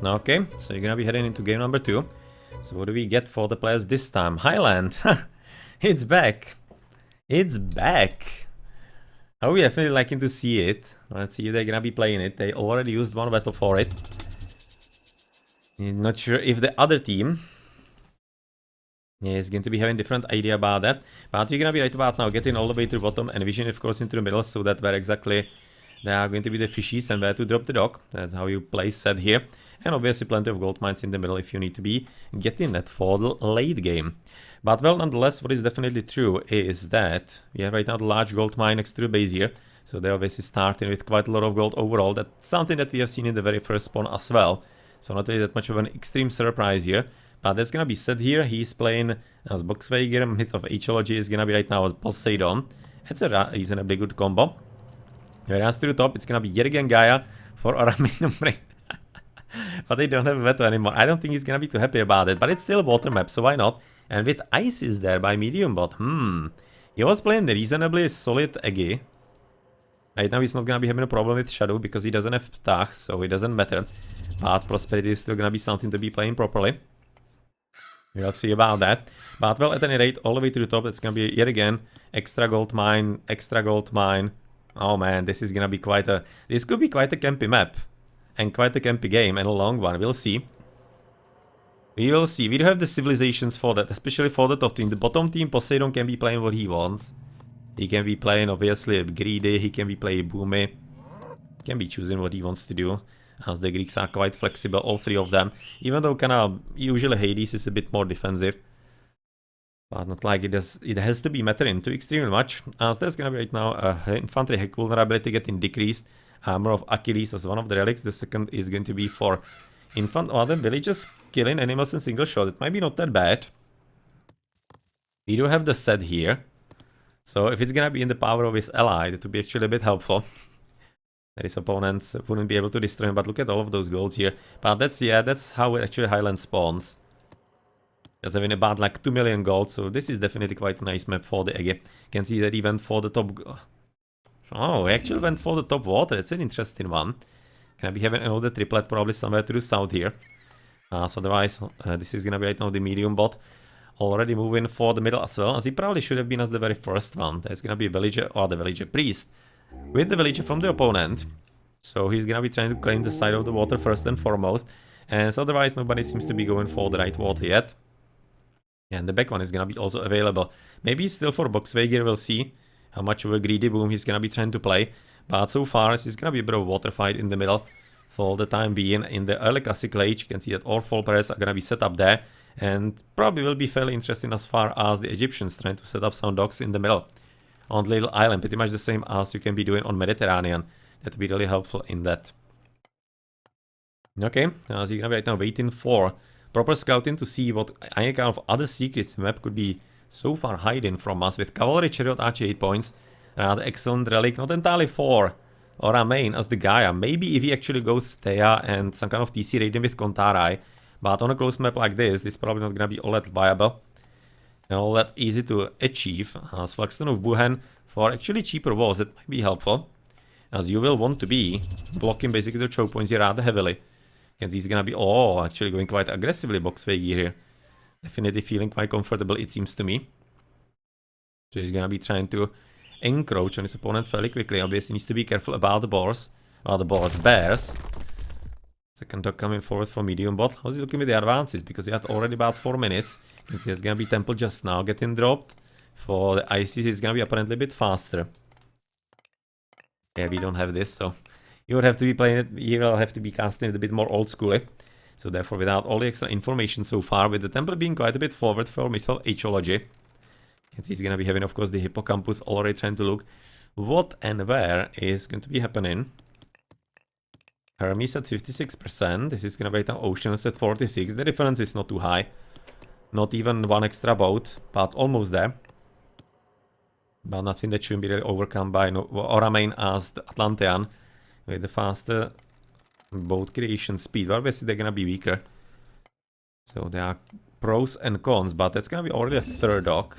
Okay, so you're gonna be heading into game number 2. So what do we get for the players this time? Highland! It's back! It's back! I would definitely liking to see it. Let's see if they're gonna be playing it. They already used one battle for it. Not sure if the other team is going to be having different idea about that. But we're gonna be right about now getting all the way to the bottom and vision of course into the middle so that where exactly there are going to be the fishies and where to drop the dock. That's how you place set here. And obviously plenty of gold mines in the middle if you need to be getting that for the late game. But well, nonetheless, what is definitely true is that we have right now the large gold mine next to the base here. So they're obviously starting with quite a lot of gold overall. That's something that we have seen in the very first spawn as well. So not really that much of an extreme surprise here. But that's gonna be set here. He's playing as Bogsveigir+MythOfAgeology is gonna be right now as Poseidon. It's a reasonably good combo. Whereas to the top, it's gonna be yet again Gaia for AoM NoBrain. But they don't have a veto anymore. I don't think he's gonna be too happy about it. But it's still a water map, so why not? And with ice is there by mediumbot. He was playing the reasonably solid Egi. Right now he's not gonna be having a problem with Shadow because he doesn't have Ptach, so it doesn't matter. But Prosperity is still gonna be something to be playing properly. We'll see about that. But well, at any rate, all the way to the top, it's gonna be yet again extra gold mine, extra gold mine. Oh man, this is gonna be this could be quite a campy map. And quite a campy game and a long one, we'll see. We will see, we do have the civilizations for that, especially for the top team. The bottom team, Poseidon can be playing what he wants. He can be playing obviously greedy, he can be playing boomy. He can be choosing what he wants to do. As the Greeks are quite flexible, all three of them. Even though kinda usually Hades is a bit more defensive. But not like it has to be mattering too extremely much. As there's gonna be right now infantry hack vulnerability getting decreased. Armor of Achilles as one of the relics. The second is going to be for the villagers killing animals in single shot. It might be not that bad. We do have the set here. So if it's gonna be in the power of his ally, that would be actually a bit helpful. That his opponents wouldn't be able to destroy him, but look at all of those golds here. But that's how actually Highland spawns. Just having about like 2 million gold, so this is definitely quite a nice map for the Ege. You can see that he went for the top... Oh, he actually went for the top water. It's an interesting one. Can I be having another triplet probably somewhere to the south here? So otherwise, this is gonna be right now the medium bot. Already moving for the middle as well, as he probably should have been as the very first one. There's gonna be a villager, or the villager priest, with the villager from the opponent. So he's gonna be trying to claim the side of the water first and foremost. And so otherwise, nobody seems to be going for the right water yet. And the back one is gonna be also available. Maybe still for Bogsveigir, we'll see how much of a greedy boom he's gonna be trying to play. But so far, it's gonna be a bit of a water fight in the middle for the time being. In the early classical age, you can see that all fall players are gonna be set up there. And probably will be fairly interesting as far as the Egyptians trying to set up some docks in the middle. On little island, pretty much the same as you can be doing on Mediterranean. That would be really helpful in that. Okay, so you're gonna be right now waiting for proper scouting to see what any kind of other secrets the map could be so far hiding from us. With Cavalry Chariot Archer 8 points, rather excellent relic, not entirely for OraMain as the Gaia. Maybe if he actually goes Thea and some kind of TC raiding with Kontarai. But on a close map like this probably not gonna be all that viable. And all that easy to achieve. As Flaxton of Buhen for actually cheaper walls, that might be helpful. As you will want to be blocking basically the choke points here rather heavily. And he's gonna be, actually going quite aggressively Bogsveigir here. Definitely feeling quite comfortable, it seems to me. So he's gonna be trying to encroach on his opponent fairly quickly. Obviously needs to be careful about the boars. Well, the bears. Second dog coming forward from medium bot. How's he looking with the advances? Because he had already about 4 minutes. You can see there's gonna be Temple just now getting dropped. For the ICs, it's gonna be apparently a bit faster. Yeah, we don't have this, so you would have to be playing it. You will have to be casting it a bit more old schooly. So therefore, without all the extra information so far, with the temple being quite a bit forward for mythology, you can see he's gonna be having, of course, the hippocampus already trying to look what and where is going to be happening. Hermes at 56%. This is gonna be right now Oceans at 46%. The difference is not too high. Not even one extra boat, but almost there. But nothing that shouldn't be really overcome by OraMain as the Atlantean with the faster boat creation speed. But obviously they're gonna be weaker. So there are pros and cons, but that's gonna be already a third dock.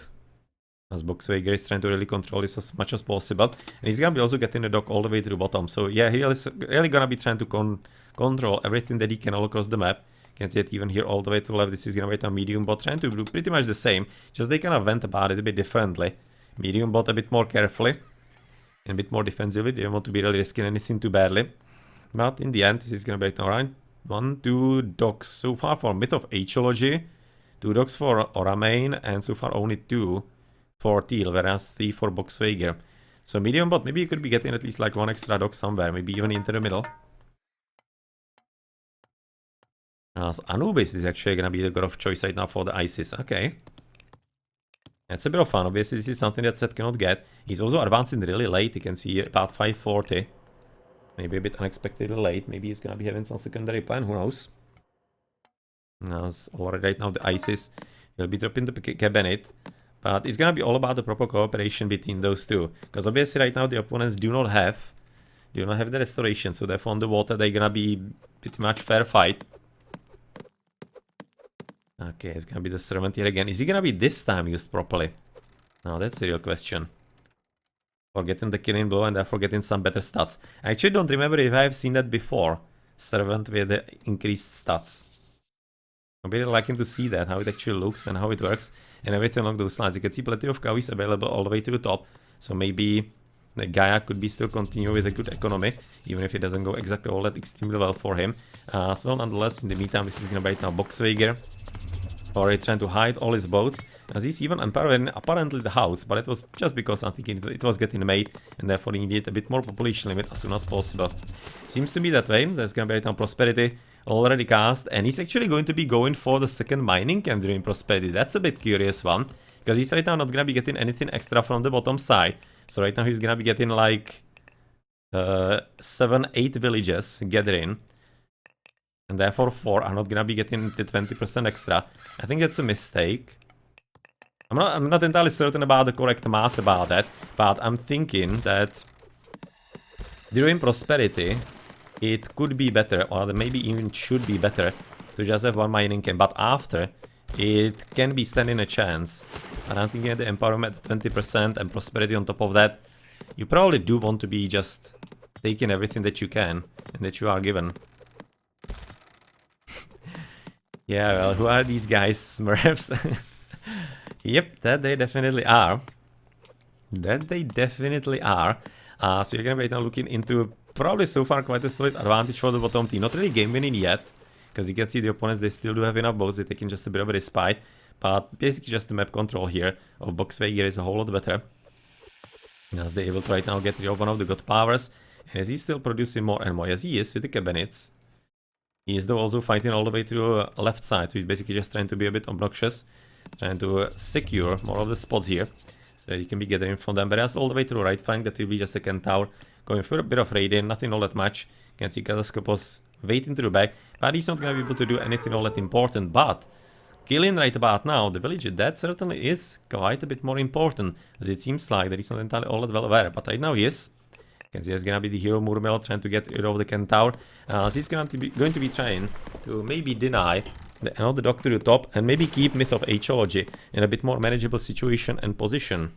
As Bogsveigir is trying to really control this as much as possible. And he's gonna be also getting the dock all the way to the bottom. So yeah, he is really gonna be trying to control everything that he can all across the map. You can see it even here all the way to the left. This is gonna wait on medium bot, trying to do pretty much the same. Just they kind of went about it a bit differently. Medium bot a bit more carefully. And a bit more defensively. They don't want to be really risking anything too badly. But in the end, this is gonna be alright. 1, 2 docks so far for MythOfAgeology. 2 docks for OraMain. And so far only 2 for Teal, whereas 3 for Bogsveigir. So medium bot, maybe you could be getting at least like 1 extra dock somewhere, maybe even into the middle. As Anubis is actually gonna be the god of choice right now for the ISIS. Okay. That's a bit of fun. Obviously, this is something that Set cannot get. He's also advancing really late. You can see about 540. Maybe a bit unexpectedly late. Maybe he's gonna be having some secondary plan, who knows. As already right now the ISIS will be dropping the cabinet. But it's gonna be all about the proper cooperation between those two. Because obviously right now the opponents do not have the restoration. So therefore on the water they're gonna be pretty much fair fight. Okay, it's gonna be the servant here again. Is he gonna be this time used properly? No, that's a real question. For getting the killing blow and therefore getting some better stats. I actually don't remember if I have seen that before. Servant with the increased stats. I'm really liking to see that, how it actually looks and how it works. And everything along those lines. You can see plenty of cowies available all the way to the top. So maybe the Gaia could be still continue with a good economy. Even if it doesn't go exactly all that extremely well for him. As well, nonetheless, in the meantime, this is gonna be now Bogsveigir. Already trying to hide all his boats, as he's even empowering apparently the house, but it was just because I think it was getting made, and therefore he needed a bit more population limit as soon as possible. Seems to be that way. There's gonna be right now Prosperity already cast, and he's actually going to be going for the second mining camp during Prosperity. That's a bit curious one, because he's right now not gonna be getting anything extra from the bottom side. So right now he's gonna be getting like 7, 8 villages gathering. And therefore 4 are not gonna be getting the 20% extra. I think that's a mistake. I'm not entirely certain about the correct math about that, but I'm thinking that during Prosperity it could be better, or maybe even should be better, to just have 1 mining camp, but after it can be standing a chance. And I'm thinking the empowerment 20% and Prosperity on top of that, you probably do want to be just taking everything that you can and that you are given. Yeah, well, who are these guys, Smurfs? Yep, that they definitely are. That they definitely are. So you're gonna be right now looking into probably so far quite a solid advantage for the bottom team. Not really game winning yet, because you can see the opponents, they still do have enough boats. They're taking just a bit of a respite. But basically just the map control here of Bogsveigir is a whole lot better. As they're able to right now get rid of one of the god powers. And as he's still producing more and more, as he is with the cabinets. He is though also fighting all the way to the left side, so he's basically just trying to be a bit obnoxious, trying to secure more of the spots here, so that he can be gathering from them. But as all the way to the right flank, that will be just a second tower, going for a bit of raiding, nothing all that much. You can see Kataskopos waiting to the back, but he's not going to be able to do anything all that important. But killing right about now the villager, that certainly is quite a bit more important, as it seems like that he's not entirely all that well aware, but right now he is. You can see there's gonna be the hero Murmel trying to get rid of the Centaur. So he's going to be trying to maybe deny another dock to the top and maybe keep MythOfAgeology in a bit more manageable situation and position.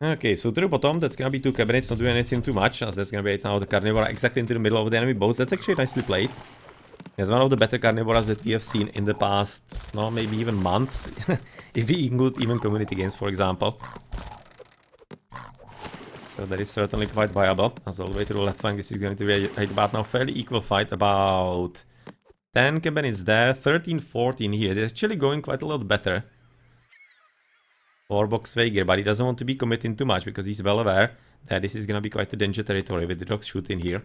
Okay, so to the bottom, that's gonna be 2 cabinets, not doing anything too much, as that's gonna be right now the Carnivora exactly into the middle of the enemy boats. That's actually nicely played. It's one of the better Carnivoras that we have seen in the past, no, maybe even months, if we include even community games, for example. So that is certainly quite viable. As all the way to the left flank, this is going to be right about now fairly equal fight. About 10 cabinets there, 13, 14 here. It's actually going quite a lot better for Bogsveigir, but he doesn't want to be committing too much because he's well aware that this is going to be quite a danger territory with the docks shooting here.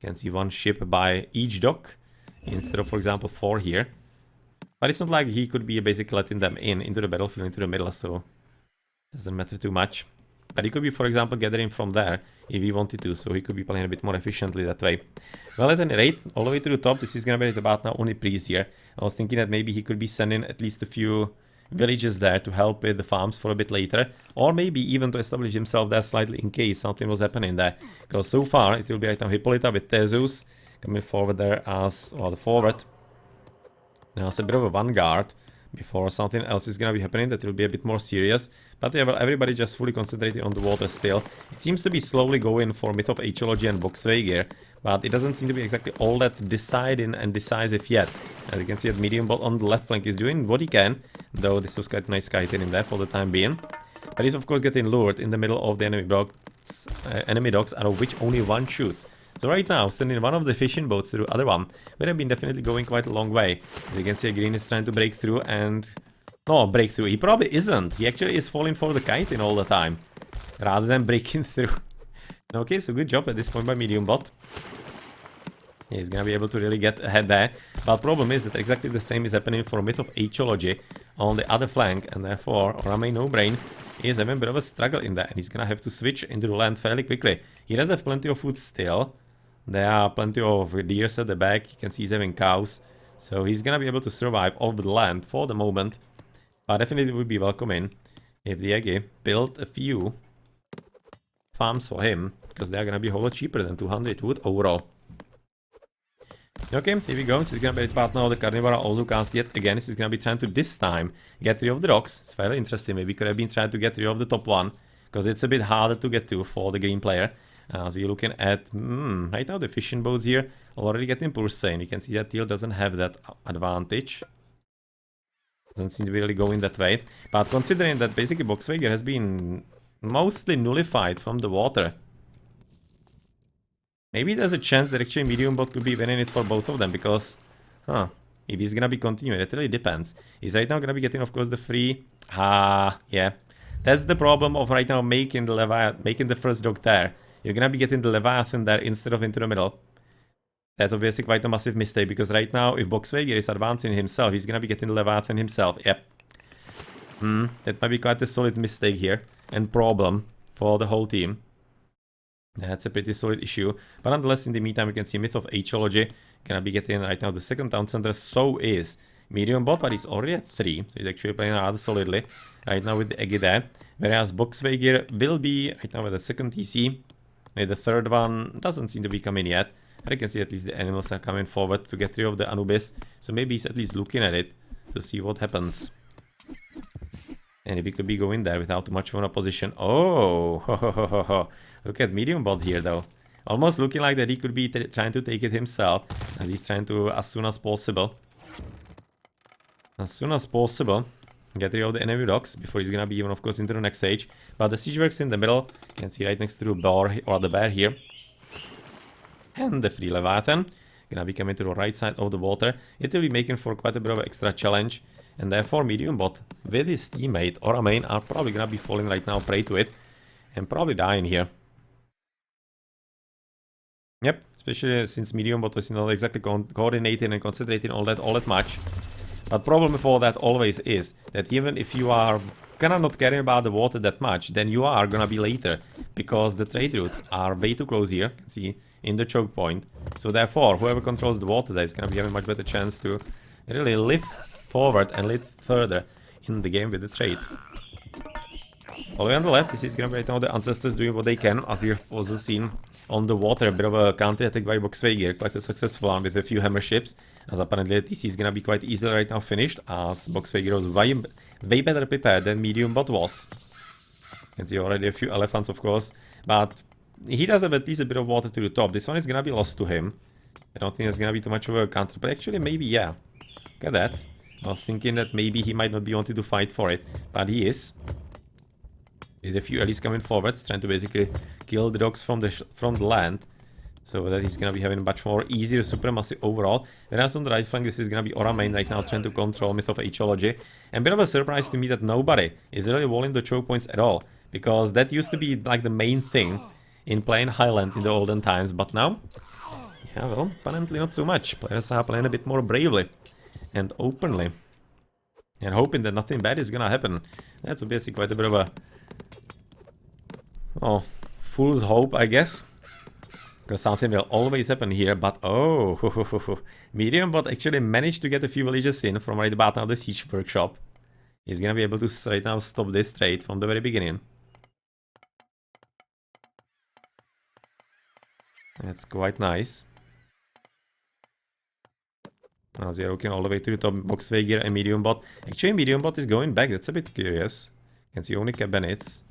You can see 1 ship by each dock instead of, for example, 4 here. But it's not like he could be basically letting them into the battlefield, into the middle, so it doesn't matter too much. But he could be, for example, gathering from there if he wanted to, so he could be playing a bit more efficiently that way. Well, at any rate, all the way to the top, this is going to be right about now only priest here. I was thinking that maybe he could be sending at least a few villages there to help with the farms for a bit later, or maybe even to establish himself there slightly in case something was happening there. Because so far, it will be right now Hippolyta with Theseus coming forward there as, well, the forward. Now, it's a bit of a vanguard. before something else is gonna be happening that will be a bit more serious. But yeah, well, everybody just fully concentrated on the water still. It seems to be slowly going for MythOfAgeology and Bogsveigir, but it doesn't seem to be exactly all that deciding and decisive yet. As you can see, that mediumbot on the left flank is doing what he can, though this was quite nice kiting in there for the time being. But he's of course getting lured in the middle of the enemy dogs, out of which only one shoots. So right now, sending one of the fishing boats to the other one would have been definitely going quite a long way. As you can see, Green is trying to break through and... No, break through. He probably isn't. He actually is falling for the kiting all the time, rather than breaking through. Okay, so good job at this point by mediumbot. Yeah, he's gonna be able to really get ahead there. But problem is that exactly the same is happening for MythOfAgeology on the other flank, and therefore OraMain NoBrain is having a bit of a struggle in that, and he's gonna have to switch into the land fairly quickly. He does have plenty of food still. There are plenty of deer at the back. You can see he's having cows. So he's gonna be able to survive off the land for the moment. But definitely would be welcoming if the Aggie built a few farms for him, because they're gonna be a whole lot cheaper than 200 wood overall. Okay, here we go. This is gonna be the part now. The Carnivora also cast yet again. This is gonna be trying to this time get rid of the rocks. It's fairly interesting. Maybe could have been trying to get rid of the top one, because it's a bit harder to get to for the green player. So you're looking at, right now the fishing boats here already getting Poseidon. You can see that Teal doesn't have that advantage. Doesn't seem to be really going that way. But considering that basically Bogsveigir has been mostly nullified from the water, maybe there's a chance that actually mediumbot could be winning it for both of them, because, if he's gonna be continuing, it really depends. He's right now gonna be getting, of course, the free... yeah. That's the problem of right now making the first dog there. You're gonna be getting the Leviathan there instead of into the middle. That's obviously quite a massive mistake, because right now, if Bogsveigir is advancing himself, he's gonna be getting the Leviathan himself. Yep. That might be quite a solid mistake here, and problem for the whole team. That's a pretty solid issue. But nonetheless, in the meantime, we can see MythOfAgeology gonna be getting right now the second town center. So is mediumbot, but he's already at 3. So he's actually playing rather solidly right now with the Aggie there. Whereas Bogsveigir will be right now with the second TC. Maybe the third one doesn't seem to be coming yet. I can see at least the animals are coming forward to get rid of the Anubis. So maybe he's at least looking at it to see what happens. And if he could be going there without too much of an opposition. Oh, look at mediumbot here though. Almost looking like that he could be trying to take it himself. As he's trying to, as soon as possible, get rid of the enemy dogs before he's gonna be even, of course, into the next stage. But the siege works in the middle. You can see right next to the boar, or the bear here. And the free Leviathan. Gonna be coming to the right side of the water. It will be making for quite a bit of an extra challenge. And therefore mediumbot with his teammate OraMain are probably gonna be falling right now prey to it. And probably dying here. Yep, especially since mediumbot was not exactly coordinating and concentrating all that much. But problem for that always is that even if you are kinda not caring about the water that much, then you are gonna be later, because the trade routes are way too close here. You can see in the choke point. So therefore, whoever controls the water there is gonna be having a much better chance to really live forward and live further in the game with the trade. All the way on the left, this is gonna be right now the ancestors doing what they can, as you've also seen on the water, a bit of a counter attack by Bogsveigir, quite a successful one with a few hammer ships, as apparently the TC is gonna be quite easily right now finished, as Bogsveigir was way better prepared than mediumbot was. You can see already a few elephants, of course, but he does have at least a bit of water to the top. This one is gonna be lost to him. I don't think there's gonna be too much of a counter, but actually maybe, yeah. Look at that. I was thinking that maybe he might not be wanting to fight for it, but he is. With a few allies coming forwards, trying to basically kill the dogs from the land, so that he's gonna be having much more easier supremacy overall. Whereas on the right flank, this is gonna be OraMain right now trying to control MythOfAgeology. And a bit of a surprise to me that nobody is really walling the choke points at all, because that used to be like the main thing in playing Highland in the olden times, but now, yeah, well, apparently not so much. Players are playing a bit more bravely and openly, and hoping that nothing bad is gonna happen. That's obviously quite a bit of a, oh, fool's hope, I guess. Because something will always happen here, but oh, mediumbot actually managed to get a few villages in from right about now the siege workshop. He's gonna be able to right now stop this trade from the very beginning. That's quite nice. As they're looking all the way to the top, Bogsveigir and mediumbot. Actually, mediumbot is going back. That's a bit curious. You can see only cabinets.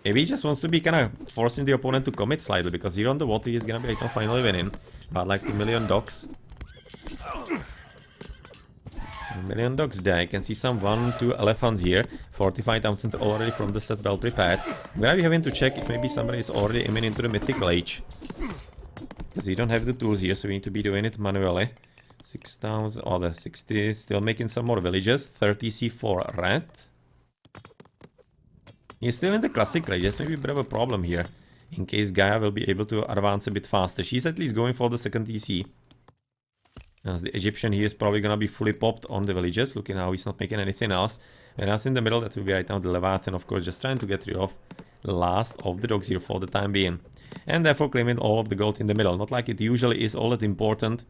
Maybe he just wants to be kind of forcing the opponent to commit slightly, because here on the water he's gonna be like, finally winning. About like 2 million dogs. 2 million dogs there. You can see some 1-2 elephants here. 45,000 already from the set well prepared. I'm gonna be having to check if maybe somebody is already aiming into the mythical age. Because we don't have the tools here, so we need to be doing it manually. 6,000, oh, the 60, still making some more villages. 30 C4 red. He's still in the classic range, that's maybe a bit of a problem here. In case Gaia will be able to advance a bit faster. She's at least going for the second TC. As the Egyptian here is probably gonna be fully popped on the villages. Looking how he's not making anything else. And us in the middle, that will be right now the Leviathan, of course, just trying to get rid of the last of the dogs here for the time being. And therefore claiming all of the gold in the middle. Not like it usually is all that important.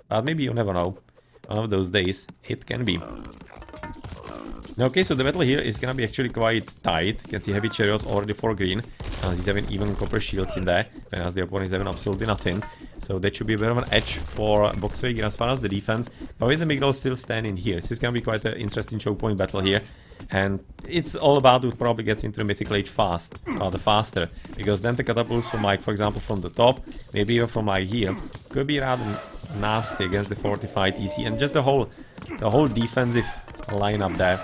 But maybe you never know. One of those days, it can be. Okay, so the battle here is gonna be actually quite tight. You can see heavy chariots already for green. He's having even copper shields in there, whereas the opponent is having absolutely nothing. So that should be a bit of an edge for Bogsveigir as far as the defense. But with the Migdol still standing here, this is gonna be quite an interesting choke point battle here. And it's all about who probably gets into the mythical age fast, or the faster. Because then the catapults from like, for example, from the top, maybe even from like here, could be rather nasty against the fortified EC. And just the whole defensive lineup there.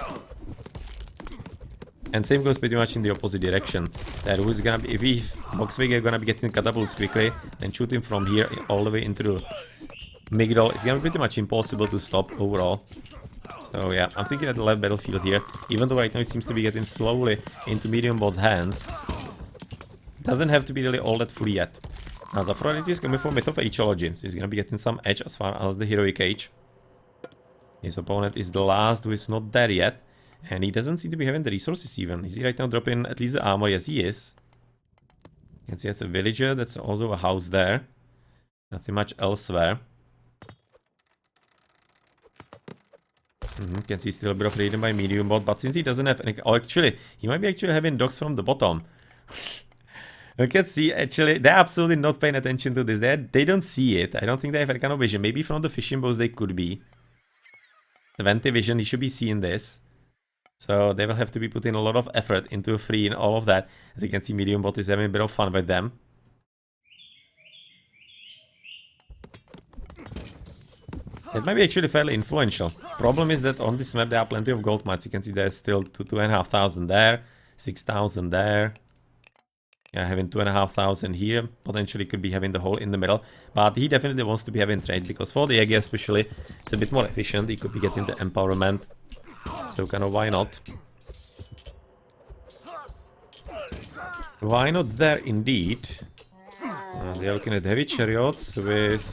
And same goes pretty much in the opposite direction. That who's gonna be, if Bogsveigir gonna be getting catapults quickly and shooting from here all the way into the Migdol, it's gonna be pretty much impossible to stop overall. So yeah, I'm thinking at the left battlefield here, even though right now it seems to be getting slowly into mediumbot's hands. It doesn't have to be really all that full yet. Now Aphrodite is coming for MythOfAgeology, so he's gonna be getting some edge as far as the heroic age. His opponent is the last who is not there yet. And he doesn't seem to be having the resources even. Is he right now dropping at least the armor? Yes, he is. You can see that's a villager. That's also a house there. Nothing much elsewhere. You can see still a bit of raiding by mediumbot. But since he doesn't have any... Oh, actually, he might be actually having dogs from the bottom. You can see, actually, they're absolutely not paying attention to this. They don't see it. I don't think they have any kind of vision. Maybe from the fishing boats they could be. The Venti vision, he should be seeing this. So they will have to be putting a lot of effort into freeing all of that. As you can see, mediumbot is having a bit of fun with them. It might be actually fairly influential. Problem is that on this map there are plenty of gold mines. You can see there's still 2,500 there, 6,000 there. Yeah, having 2,500 here. Potentially could be having the hole in the middle. But he definitely wants to be having trade, because for the egg especially, it's a bit more efficient. He could be getting the empowerment. So kind of why not? Why not there indeed? They're looking at heavy chariots with...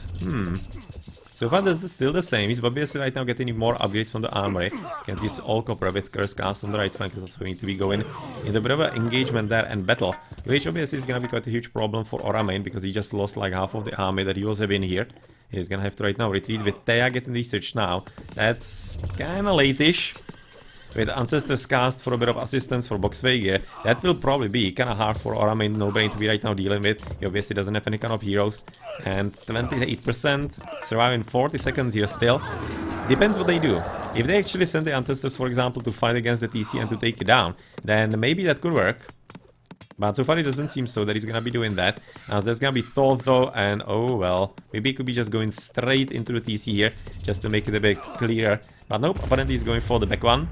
So far this is still the same. He's obviously right now getting more upgrades from the armory. You can see it's all copper with curse cast on the right flank. It's also going to be going in a bit of an engagement there and battle. Which obviously is going to be quite a huge problem for OraMain, because he just lost like half of the army that he was having here. He's going to have to right now retreat with Thea getting research now. That's kind of late-ish. With Ancestors cast for a bit of assistance for Bogsveigir, that will probably be kind of hard for AoM NoBrain to be right now dealing with. He obviously doesn't have any kind of heroes. And 28%, surviving 40 seconds here still. Depends what they do. If they actually send the Ancestors, for example, to fight against the TC and to take it down, then maybe that could work. But so far it doesn't seem so that he's gonna be doing that. There's gonna be thought though, and oh well, maybe he could be just going straight into the TC here, just to make it a bit clearer. But nope, apparently he's going for the back one.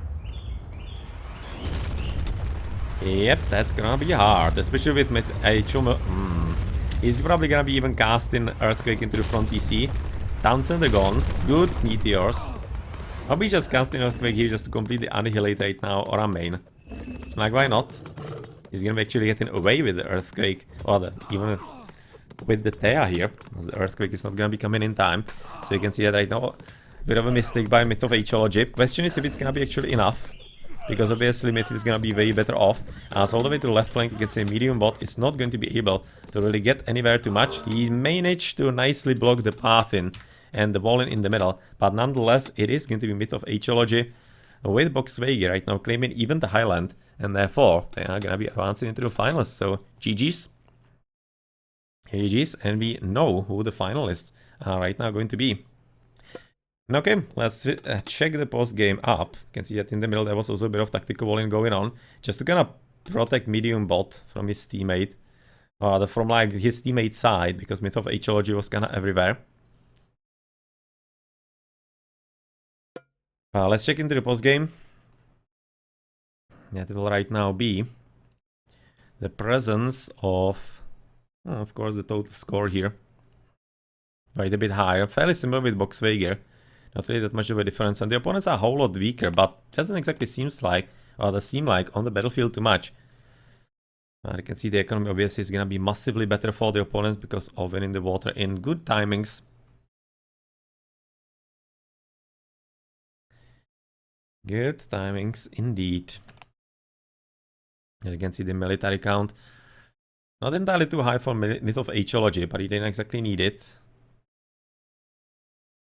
Yep, that's gonna be hard, especially with AoM. He's probably gonna be even casting Earthquake into the front TC. Townsend are gone. Good meteors. I'll be just casting Earthquake here just to completely annihilate right now OraMain. Like, why not? He's gonna be actually getting away with the Earthquake, or even with the Thea here. The Earthquake is not gonna be coming in time. So you can see that right now, a bit of a mistake by MythOfAgeology. Question is if it's gonna be actually enough. Because obviously Myth is gonna be way better off. So all the way to the left flank, you can say mediumbot is not going to be able to really get anywhere too much. He managed to nicely block the path in and the wall in the middle. But nonetheless, it is going to be MythOfAgeology with Bogsveigir right now claiming even the Highland. And therefore, they are gonna be advancing into the finals. So GG's. GG's, and we know who the finalists are right now going to be. Okay, let's check the post game up. You can see that in the middle there was also a bit of tactical walling going on, just to kind of protect medium bot from his teammate, or from like his teammate side, because MythOfAgeology was kind of everywhere. Let's check into the post game. That will right now be the presence of course, the total score here. Right, a bit higher, fairly similar with Bogsveigir. Not really that much of a difference, and the opponents are a whole lot weaker, but doesn't exactly seem like on the battlefield too much. You can see the economy obviously is gonna be massively better for the opponents because of winning the water in good timings. Good timings indeed. As you can see the military count. Not entirely too high for MythOfAgeology, but he didn't exactly need it.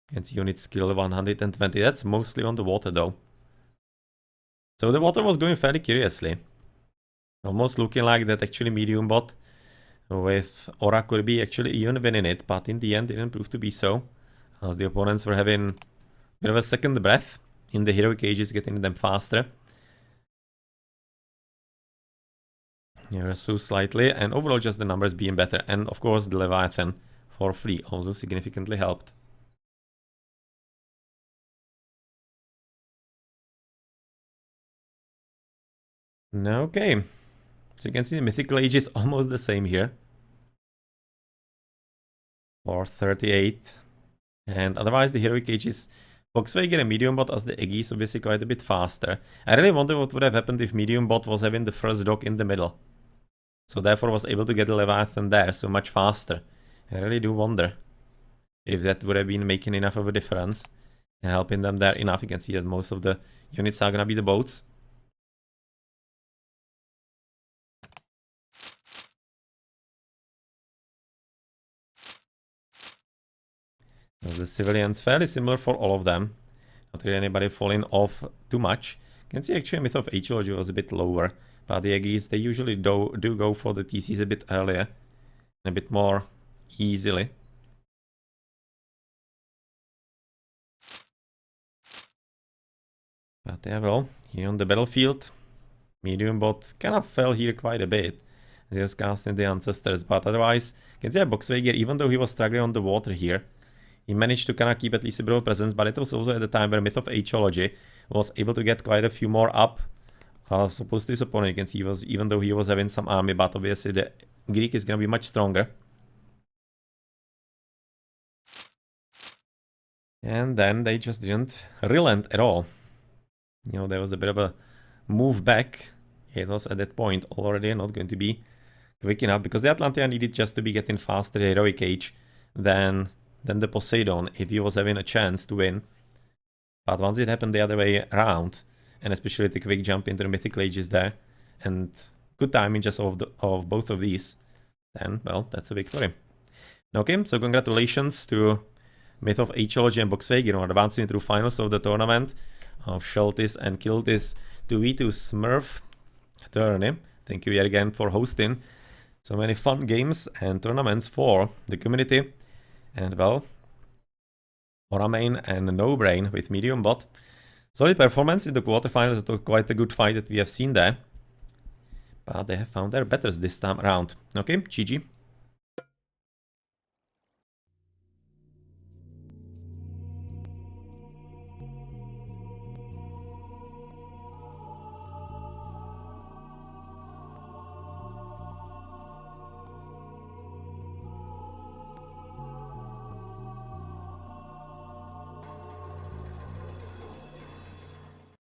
You can see unit skill 120, that's mostly on the water though. So the water was going fairly curiously. Almost looking like that actually medium bot with Aura could be actually even winning it, but in the end didn't prove to be so, as the opponents were having a bit of a second breath in the heroic ages, getting them faster. Here so slightly, and overall just the numbers being better, and of course the Leviathan for free also significantly helped. Okay, so you can see the mythical age is almost the same here. For 38. And otherwise the heroic age is Bogsveigir and medium bot, as the Eggy is obviously quite a bit faster. I really wonder what would have happened if medium bot was having the first dock in the middle. So therefore was able to get the Leviathan there so much faster. I really do wonder if that would have been making enough of a difference and helping them there enough. You can see that most of the units are gonna be the boats. The civilians fairly similar for all of them. Not really anybody falling off too much. You can see actually MythOfAgeology was a bit lower, but the Aggies, they usually do go for the TCs a bit earlier, a bit more easily. But yeah, well, here on the battlefield, medium bot kind of fell here quite a bit. He was casting the Ancestors, but otherwise, you can see that Bogsveigir, even though he was struggling on the water here, he managed to kind of keep at least a bit of presence, but it was also at the time where MythOfAgeology was able to get quite a few more up. As opposed to his opponent, you can see even though he was having some army, but obviously the Greek is going to be much stronger. And then they just didn't relent at all. You know, there was a bit of a move back. It was at that point already not going to be quick enough, because the Atlantean needed just to be getting faster heroic age than the Poseidon if he was having a chance to win. But once it happened the other way around, and especially the quick jump into the mythical ages there, and good timing just of both of these, then, well, that's a victory. Okay, so congratulations to MythOfAgeology and Bogsveigir on advancing through finals of the tournament of Shelty and Kilt 2v2 Smurf tourney. Thank you yet again for hosting so many fun games and tournaments for the community. And well, OraMain and NoBrain with medium bot. Solid performance in the quarterfinals. It was quite a good fight that we have seen there. But they have found their betters this time around. Okay, GG.